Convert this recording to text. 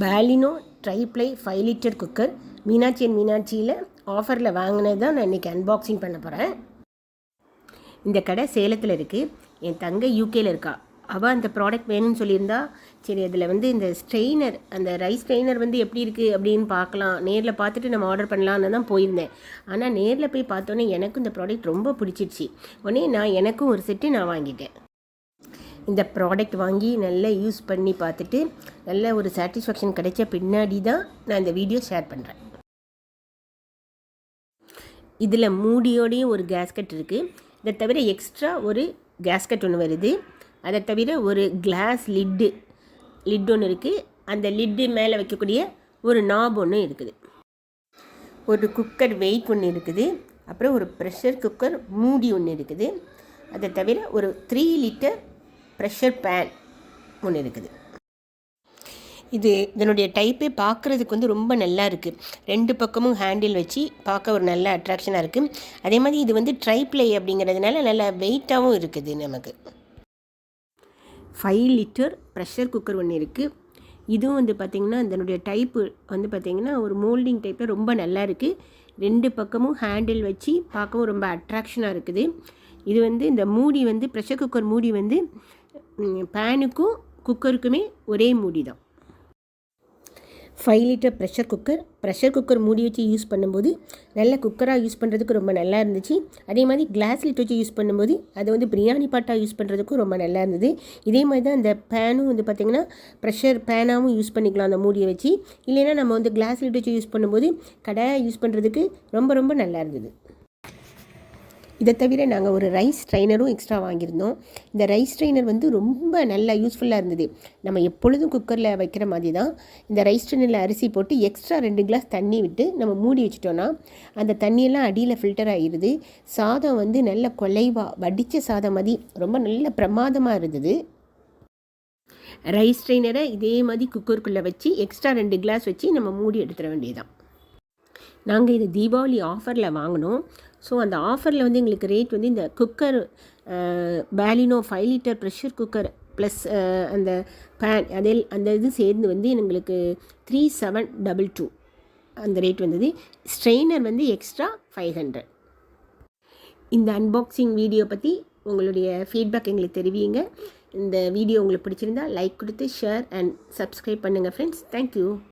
Baleno triply 5 litre cooker Meenakshi and மீனாட்சியில் ஆஃபரில் வாங்கினது தான் நான் இன்றைக்கி அன்பாக்சிங் பண்ண போகிறேன். இந்த கடை சேலத்தில் இருக்குது. என் தங்கை யூகேயில் இருக்கா. அவள் அந்த ப்ராடக்ட் வேணும்னு சொல்லியிருந்தா, சரி அதில் இந்த ஸ்ட்ரெயினர், அந்த ரைஸ் ஸ்ட்ரெயினர் எப்படி இருக்குது அப்படின்னு பார்க்கலாம், நேரில் பார்த்துட்டு நம்ம ஆர்டர் பண்ணலான்னு தான் போயிருந்தேன். ஆனால் நேரில் போய் பார்த்தோன்னே எனக்கும் இந்த ப்ராடக்ட் ரொம்ப பிடிச்சிடுச்சு. உடனே எனக்கும் ஒரு செட்டு நான் வாங்கிட்டேன். இந்த ப்ராடக்ட் வாங்கி நல்லா யூஸ் பண்ணி பார்த்துட்டு நல்ல ஒரு சாட்டிஸ்ஃபேக்ஷன் கிடைச்ச பின்னாடி தான் நான் இந்த வீடியோ ஷேர் பண்ணுறேன். இதில் மூடியோடையும் ஒரு கேஸ்கட் இருக்குது. இதை தவிர எக்ஸ்ட்ரா ஒரு கேஸ்கட் ஒன்று வருது. அதை தவிர ஒரு கிளாஸ் லிட்டு ஒன்று இருக்குது. அந்த லிட்டு மேலே வைக்கக்கூடிய ஒரு நாப் ஒன்று இருக்குது. ஒரு குக்கர் வெயிட் ஒன்று இருக்குது. அப்புறம் ஒரு ப்ரெஷர் குக்கர் மூடி ஒன்று இருக்குது. அதை தவிர ஒரு 3 லிட்டர் ப்ரெஷர் பேன் ஒன்று இருக்குது. இதனுடைய டைப்பே பார்க்குறதுக்கு ரொம்ப நல்லா இருக்குது. 2 பக்கமும் ஹேண்டில் வச்சு பார்க்க ஒரு நல்ல அட்ராக்ஷனாக இருக்குது. அதே மாதிரி இது ட்ரைப்ளை அப்படிங்கிறதுனால நல்ல வெயிட்டாகவும் இருக்குது. நமக்கு 5 லிட்டர் ப்ரெஷர் குக்கர் ஒன்று இருக்குது. இதுவும் பார்த்திங்கன்னா இதனுடைய டைப்பு பார்த்திங்கன்னா ஒரு மோல்டிங் டைப்பில் ரொம்ப நல்லா இருக்குது. 2 பக்கமும் ஹேண்டில் வச்சு பார்க்கவும் ரொம்ப அட்ராக்ஷனாக இருக்குது. இது இந்த மூடி ப்ரெஷர் குக்கர் மூடி பேனுக்கும் குக்கருக்குமே ஒரே மூடி தான். 5 லிட்டர் ப்ரெஷர் குக்கர் மூடி வச்சு யூஸ் பண்ணும்போது நல்ல குக்கராக யூஸ் பண்ணுறதுக்கு ரொம்ப நல்லா இருந்துச்சு. அதே மாதிரி கிளாஸ் லிட் வச்சு யூஸ் பண்ணும்போது அது பிரியாணி பாட்டாக யூஸ் பண்ணுறதுக்கும் ரொம்ப நல்லா இருந்தது. இதே மாதிரி தான் இந்த பேனும் பார்த்திங்கன்னா ப்ரெஷர் பேனாகவும் யூஸ் பண்ணிக்கலாம் அந்த மூடியை வச்சு. இல்லைன்னா நம்ம கிளாஸ் லிட் வச்சு யூஸ் பண்ணும்போது கடாயை யூஸ் பண்ணுறதுக்கு ரொம்ப ரொம்ப நல்லா இருந்தது. இதை தவிர நாங்கள் ஒரு ரைஸ் ஸ்ட்ரைனரும் எக்ஸ்ட்ரா வாங்கியிருந்தோம். இந்த ரைஸ் ஸ்ட்ரைனர் ரொம்ப நல்லா யூஸ்ஃபுல்லாக இருந்தது. நம்ம எப்பொழுதும் குக்கரில் வைக்கிற மாதிரி தான் இந்த ரைஸ் ஸ்ட்ரைனரில் அரிசி போட்டு எக்ஸ்ட்ரா 2 கிளாஸ் தண்ணி விட்டு நம்ம மூடி வச்சிட்டோன்னா அந்த தண்ணியெல்லாம் அடியில் ஃபில்டர் ஆகிடுது. சாதம் நல்ல குலைவாக வடித்த சாதம் மாதிரி ரொம்ப நல்ல பிரமாதமாக இருந்தது. ரைஸ் ஸ்ட்ரைனரை இதே மாதிரி குக்கருக்குள்ளே வச்சு எக்ஸ்ட்ரா 2 கிளாஸ் வச்சு நம்ம மூடி எடுத்துட வேண்டியதுதான். நாங்கள் இது தீபாவளி ஆஃபரில் வாங்கினோம். ஸோ அந்த ஆஃபரில் எங்களுக்கு ரேட் இந்த cooker Baleno 5 litre pressure cooker plus அந்த பேன் அந்த இது சேர்ந்து எங்களுக்கு 3722 அந்த ரேட் வந்தது. Strainer extra 500. இந்த அன்பாக்சிங் வீடியோ பற்றி உங்களுடைய ஃபீட்பேக் எங்களுக்கு தெரிவிங்க. இந்த வீடியோ உங்களுக்கு பிடிச்சிருந்தால் லைக் கொடுத்து ஷேர் அண்ட் சப்ஸ்கிரைப் பண்ணுங்கள் ஃப்ரெண்ட்ஸ். தேங்க்யூ.